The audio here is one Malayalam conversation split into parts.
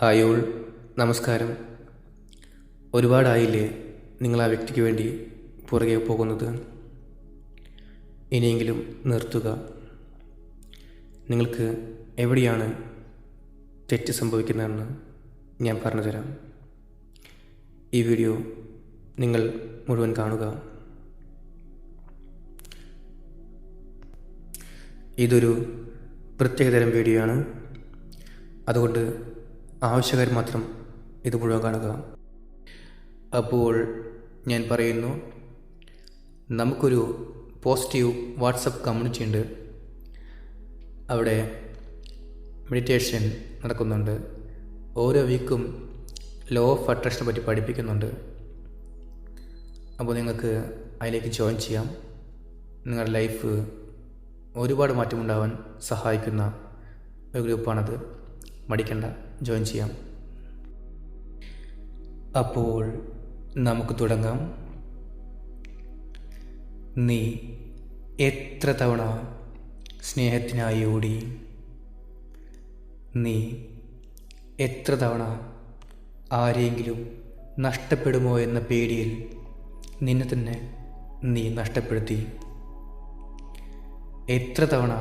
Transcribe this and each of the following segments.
ഹായ് ഓൾ, നമസ്കാരം. ഒരുപാടായില്ലേ നിങ്ങൾ ആ വ്യക്തിക്ക് വേണ്ടി പുറകെ പോകുന്നത്? ഇനിയെങ്കിലും നിർത്തുക. നിങ്ങൾക്ക് എവിടെയാണ് തെറ്റ് സംഭവിക്കുന്നതെന്ന് ഞാൻ പറഞ്ഞു തരാം. ഈ വീഡിയോ നിങ്ങൾ മുഴുവൻ കാണുക. ഇതൊരു പ്രത്യേകതരം വീഡിയോ ആണ്. അതുകൊണ്ട് ആവശ്യക്കാർ മാത്രം ഇത് മുഴുവൻ കാണുക. അപ്പോൾ ഞാൻ പറയുന്നു, നമുക്കൊരു പോസിറ്റീവ് വാട്സപ്പ് കമ്മ്യൂണിറ്റി ഉണ്ട്. അവിടെ മെഡിറ്റേഷൻ നടക്കുന്നുണ്ട്. ഓരോ വീക്കും ലോ ഓഫ് അട്രാക്ഷനെ പറ്റി പഠിപ്പിക്കുന്നുണ്ട്. അപ്പോൾ നിങ്ങൾക്ക് അതിലേക്ക് ജോയിൻ ചെയ്യാം. നിങ്ങളുടെ ലൈഫ് ഒരുപാട് മാറ്റമുണ്ടാവാൻ സഹായിക്കുന്ന ഒരു ഗ്രൂപ്പാണത്. മടിക്കണ്ട, ജോയിൻ ചെയ്യാം. അപ്പോൾ നമുക്ക് തുടങ്ങാം. നീ എത്ര തവണ സ്നേഹത്തിനായി ഓടി? നീ എത്ര തവണ ആരെങ്കിലും നഷ്ടപ്പെടുമോ എന്ന പേടിയിൽ നിന്നെ തന്നെ നീ നഷ്ടപ്പെടുത്തി? എത്ര തവണ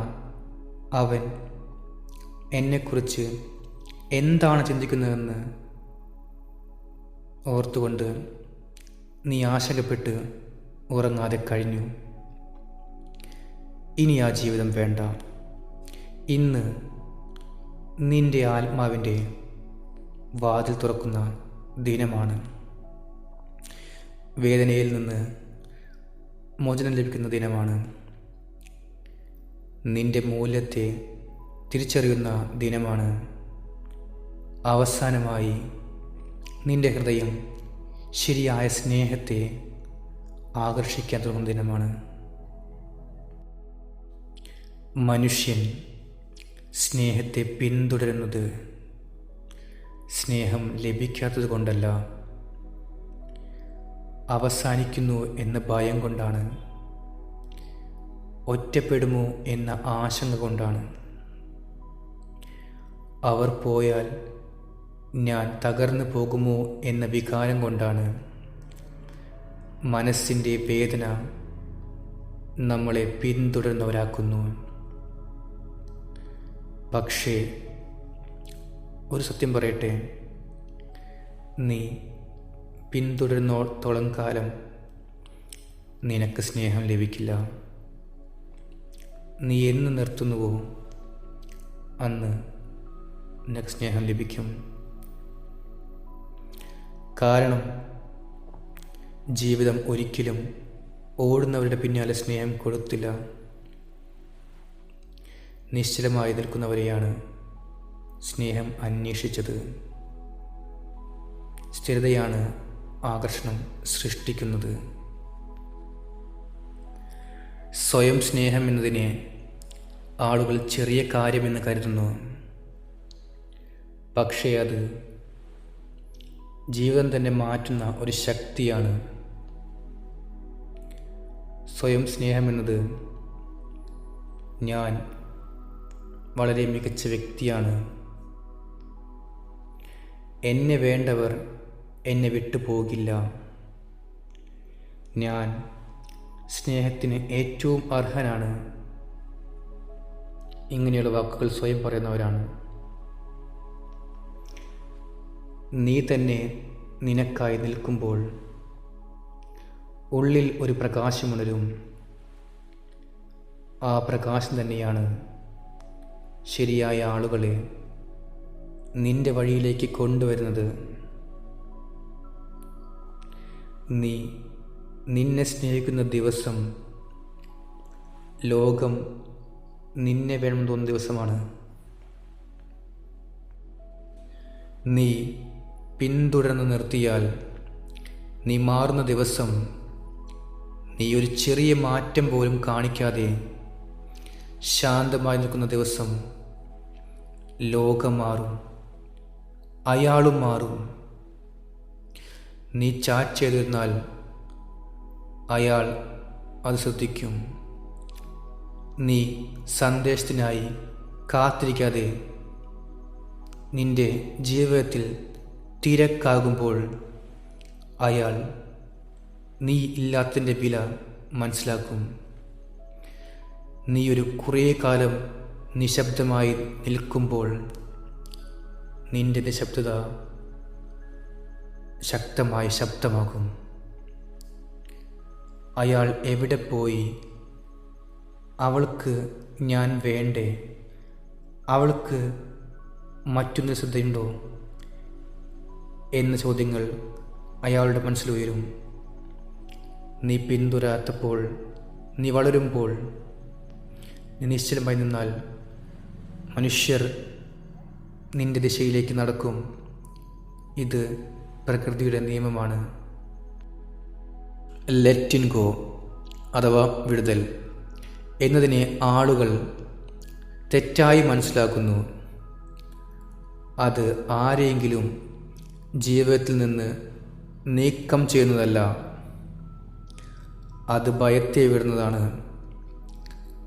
അവൻ എന്നെക്കുറിച്ച് എന്താണ് ചിന്തിക്കുന്നതെന്ന് ഓർത്തുകൊണ്ട് നീ ആശങ്കപ്പെട്ട് ഉറങ്ങാതെ കഴിഞ്ഞു? ഇനി ആ ജീവിതം വേണ്ട. ഇന്ന് നിന്റെ ആത്മാവിൻ്റെ വാതിൽ തുറക്കുന്ന ദിനമാണ്. വേദനയിൽ നിന്ന് മോചനം ലഭിക്കുന്ന ദിനമാണ്. നിന്റെ മൂല്യത്തെ തിരിച്ചറിയുന്ന ദിനമാണ്. അവസാനമായി നിന്റെ ഹൃദയം ശരിയായ സ്നേഹത്തെ ആകർഷിക്കാൻ തുടങ്ങുന്ന ദിനമാണ്. മനുഷ്യൻ സ്നേഹത്തെ പിന്തുടരുന്നത് സ്നേഹം ലഭിക്കാത്തത് കൊണ്ടല്ല, അവസാനിക്കുന്നു എന്ന ഭയം കൊണ്ടാണ്, ഒറ്റപ്പെടുമോ എന്ന ആശങ്ക കൊണ്ടാണ്. അവർ പോയാൽ ഞാൻ തകർന്നു പോകുമോ എന്ന വികാരം കൊണ്ടാണ്. മനസ്സിൻ്റെ വേദന നമ്മളെ പിന്തുടരുന്നവരാക്കുന്നു. പക്ഷേ ഒരു സത്യം പറയട്ടെ, നീ പിന്തുടരുന്നിടത്തോളം കാലം നിനക്ക് സ്നേഹം ലഭിക്കില്ല. നീ എന്ന് നിർത്തുന്നുവോ അന്ന് നിനക്ക് സ്നേഹം ലഭിക്കും. കാരണം ജീവിതം ഒരിക്കലും ഓടുന്നവരുടെ പിന്നാലെ സ്നേഹം കൊടുത്തില്ല. നിശ്ചലമായി നിൽക്കുന്നവരെയാണ് സ്നേഹം അന്വേഷിച്ചത്. സ്ഥിരതയാണ് ആകർഷണം സൃഷ്ടിക്കുന്നത്. സ്വയം സ്നേഹം എന്നതിനെ ആളുകൾ ചെറിയ കാര്യമെന്ന് കരുതുന്നു. പക്ഷേ അത് ജീവിതം തന്നെ മാറ്റുന്ന ഒരു ശക്തിയാണ്. സ്വയം സ്നേഹമെന്നത് ഞാൻ വളരെ മികച്ച വ്യക്തിയാണ്, എന്നെ വേണ്ടവർ എന്നെ വിട്ടു പോകില്ല, ഞാൻ സ്നേഹത്തിന് ഏറ്റവും അർഹനാണ്, ഇങ്ങനെയുള്ള വാക്കുകൾ സ്വയം പറയുന്നവരാണ്. നീ തന്നെ നിനക്കായി നിൽക്കുമ്പോൾ ഉള്ളിൽ ഒരു പ്രകാശമുണരും. ആ പ്രകാശം തന്നെയാണ് ശരിയായ ആളുകളെ നിന്റെ വഴിയിലേക്ക് കൊണ്ടുവരുന്നത്. നീ നിന്നെ സ്നേഹിക്കുന്ന ദിവസം ലോകം നിന്നെ വേണമെന്ന് തോന്നുന്ന ദിവസമാണ്. നീ പിന്തുടർന്ന് നിർത്തിയാൽ, നീ മാറുന്ന ദിവസം, നീ ഒരു ചെറിയ മാറ്റം പോലും കാണിക്കാതെ ശാന്തമായി നിൽക്കുന്ന ദിവസം, ലോകം മാറും, അയാളും മാറും. നീ ചാറ്റ് ചെയ്തിരുന്നാൽ അയാൾ അത് ശ്രദ്ധിക്കും. നീ സന്ദേശത്തിനായി കാത്തിരിക്കാതെ നിന്റെ ജീവിതത്തിൽ തിരക്കാകുമ്പോൾ അയാൾ നീ ഇല്ലാത്തതിൻ്റെ വില മനസ്സിലാക്കും. നീ ഒരു കുറേ കാലം നിശബ്ദമായി നിൽക്കുമ്പോൾ നിന്റെ നിശബ്ദത ശക്തമായ ശബ്ദമാകും. അയാൾ എവിടെ പോയി? അവൾക്ക് ഞാൻ വേണ്ടേ? അവൾക്ക് മറ്റൊന്ന് ശ്രദ്ധയുണ്ടോ എന്ന ചോദ്യങ്ങൾ അയാളുടെ മനസ്സിൽ ഉയരും. നീ പിന്തുടരാത്തപ്പോൾ, നീ വളരുമ്പോൾ, നീ നിശ്ചലമായി നിന്നാൽ മനുഷ്യർ നിന്റെ ദിശയിലേക്ക് നടക്കും. ഇത് പ്രകൃതിയുടെ നിയമമാണ്. ലെറ്റ് ഗോ അഥവാ വിടുതൽ എന്നതിനെ ആളുകൾ തെറ്റായി മനസ്സിലാക്കുന്നു. അത് ആരെയെങ്കിലും ജീവിതത്തിൽ നിന്ന് നീക്കം ചെയ്യുന്നതല്ല. അത് ഭയത്തെ വിടുന്നതാണ്.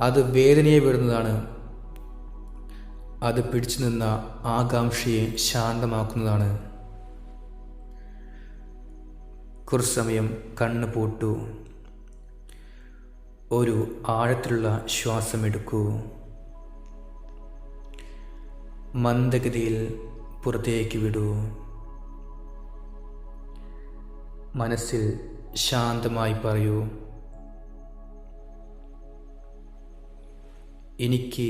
അത് വേദനയെ വിടുന്നതാണ്. അത് പിടിച്ചു നിന്ന ആകാംക്ഷയെ ശാന്തമാക്കുന്നതാണ്. കുറച്ചു സമയം കണ്ണ് പൂട്ടൂ. ഒരു ആഴത്തിലുള്ള ശ്വാസമെടുക്കൂ. മന്ദഗതിയിൽ പുറത്തേക്ക് വിടൂ. മനസ്സിൽ ശാന്തമായി പറയൂ, എനിക്ക്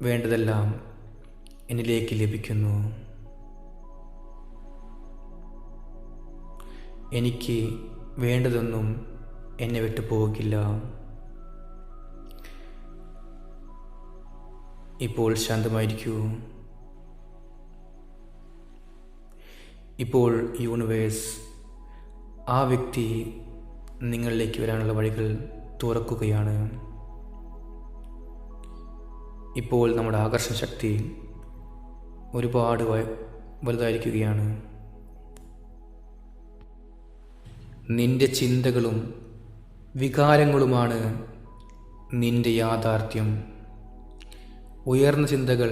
വേണ്ടതെല്ലാം എന്നിലേക്ക് ലഭിക്കുന്നു. എനിക്ക് വേണ്ടതൊന്നും എന്നെ വിട്ടു പോകില്ല. ഇപ്പോൾ ശാന്തമായിരിക്കൂ. ഇപ്പോൾ യൂണിവേഴ്സ് ആ വ്യക്തി നിങ്ങളിലേക്ക് വരാനുള്ള വഴികൾ തുറക്കുകയാണ്. ഇപ്പോൾ നമ്മുടെ ആകർഷണ ശക്തി ഒരുപാട് വലുതായിരിക്കുകയാണ്. നിന്റെ ചിന്തകളും വികാരങ്ങളുമാണ് നിന്റെ യാഥാർത്ഥ്യം. ഉയർന്ന ചിന്തകൾ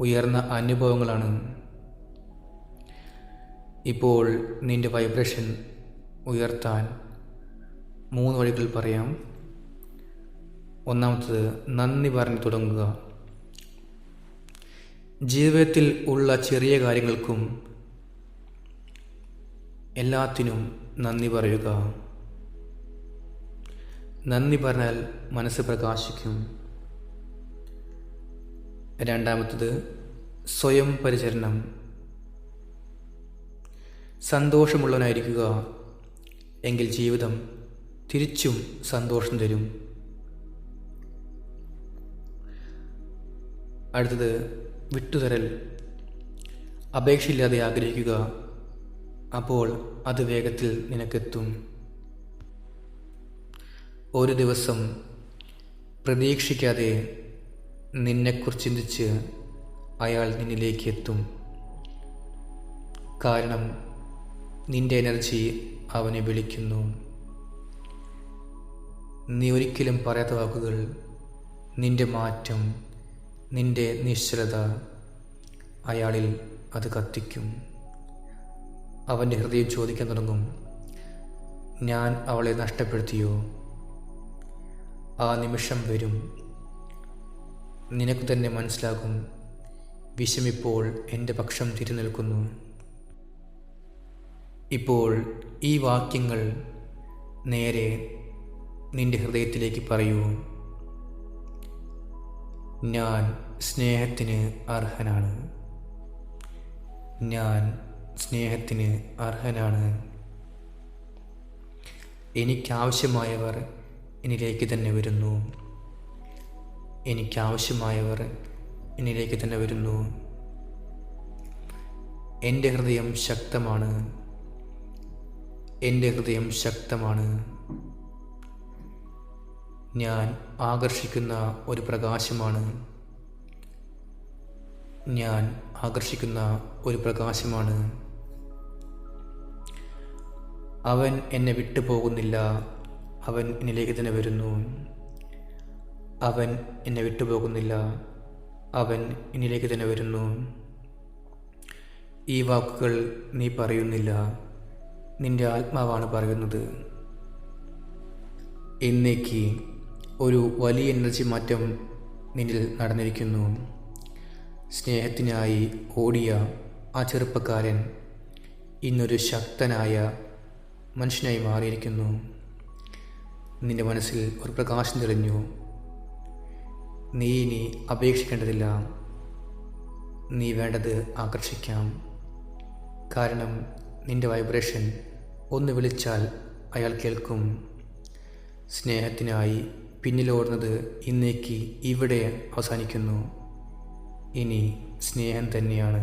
ഉയർന്ന അനുഭവങ്ങളാണ്. ഇപ്പോൾ നിന്റെ വൈബ്രേഷൻ ഉയർത്താൻ 3 വഴികൾ പറയാം. ഒന്നാമത്തത്, നന്ദി പറഞ്ഞു തുടങ്ങുക. ജീവിതത്തിൽ ഉള്ള ചെറിയ കാര്യങ്ങൾക്കും എല്ലാത്തിനും നന്ദി പറയുക. നന്ദി പറഞ്ഞാൽ മനസ്സ് പ്രകാശിക്കും. രണ്ടാമത്തത്, സ്വയം പരിചരണം. സന്തോഷമുള്ളവനായിരിക്കുക. എങ്കിൽ ജീവിതം തിരിച്ചും സന്തോഷം തരും. അടുത്തത്, വിട്ടുതരൽ. അപേക്ഷയില്ലാതെ ആഗ്രഹിക്കുക. അപ്പോൾ അത് വേഗത്തിൽ നിനക്കെത്തും. ഒരു ദിവസം പ്രതീക്ഷിക്കാതെ നിന്നെക്കുറിച്ച് ചിന്തിച്ച് അയാൾ നിന്നിലേക്ക് എത്തും. കാരണം നിന്റെ എനർജി അവനെ വിളിക്കുന്നു. നീ ഒരിക്കലും പറയാത്ത വാക്കുകൾ, നിന്റെ മാറ്റം, നിന്റെ നിശ്ചലത അയാളിൽ അത് കത്തിക്കും. അവൻ്റെ ഹൃദയം ചോദിക്കാൻ തുടങ്ങും, ഞാൻ അവളെ നഷ്ടപ്പെടുത്തിയോ? ആ നിമിഷം വരും. നിനക്ക് തന്നെ മനസ്സിലാകും, വിഷമിപ്പോൾ എൻ്റെ പക്ഷം തിരിനിൽക്കുന്നു. ഇപ്പോൾ ഈ വാക്യങ്ങൾ നേരെ നിന്റെ ഹൃദയത്തിലേക്ക് പറയൂ. ഞാൻ സ്നേഹത്തിന് അർഹനാണ്. ഞാൻ സ്നേഹത്തിന് അർഹനാണ്. എനിക്കാവശ്യമായവർ എന്നിലേക്ക് തന്നെ വരുന്നു. എനിക്കാവശ്യമായവർ എന്നിലേക്ക് തന്നെ വരുന്നു. എൻ്റെ ഹൃദയം ശക്തമാണ്. എൻ്റെ ഹൃദയം ശക്തമാണ്. ഞാൻ ആകർഷിക്കുന്ന ഒരു പ്രകാശമാണ്. ഞാൻ ആകർഷിക്കുന്ന ഒരു പ്രകാശമാണ്. അവൻ എന്നെ വിട്ടു പോകുന്നില്ല. അവൻ എന്നിലേക്ക് തന്നെ വരുന്നു. അവൻ എന്നെ വിട്ടുപോകുന്നില്ല. അവൻ എന്നിലേക്ക് തന്നെ വരുന്നു. ഈ വാക്കുകൾ നീ പറയുന്നില്ല, നിന്റെ ആത്മാവാണ് പറയുന്നത്. ഇന്നേക്ക് ഒരു വലിയ എനർജി മാറ്റം നിന്നിൽ നടന്നിരിക്കുന്നു. സ്നേഹത്തിനായി ഓടിയ ആ ചെറുപ്പക്കാരൻ ഇന്നൊരു ശക്തനായ മനുഷ്യനായി മാറിയിരിക്കുന്നു. നിന്റെ മനസ്സിൽ ഒരു പ്രകാശം തെളിഞ്ഞു. നീ ഇനി അപേക്ഷിക്കേണ്ടതില്ല, നീ വേണ്ടത് ആകർഷിക്കാം. കാരണം നിന്റെ വൈബ്രേഷൻ ഒന്ന് വിളിച്ചാൽ അയാൾ കേൾക്കും. സ്നേഹത്തിനായി പിന്നിലോടുന്നത് ഇന്നേക്ക് ഇവിടെ അവസാനിക്കുന്നു. ഇനി സ്നേഹം തന്നെയാണ്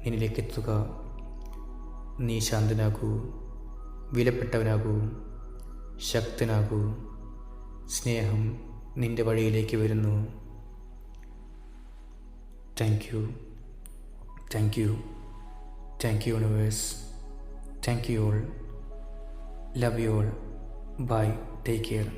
നിന്നിലേക്ക് എത്തുക. നീ ശാന്തനാകൂ, വിലപ്പെട്ടവനാകൂ, ശക്തനാകൂ. സ്നേഹം നിന്റെ വഴിയിലേക്ക് വരുന്നു. Thank you, thank you, thank you universe. Thank you all. Love you all. Bye. Take care.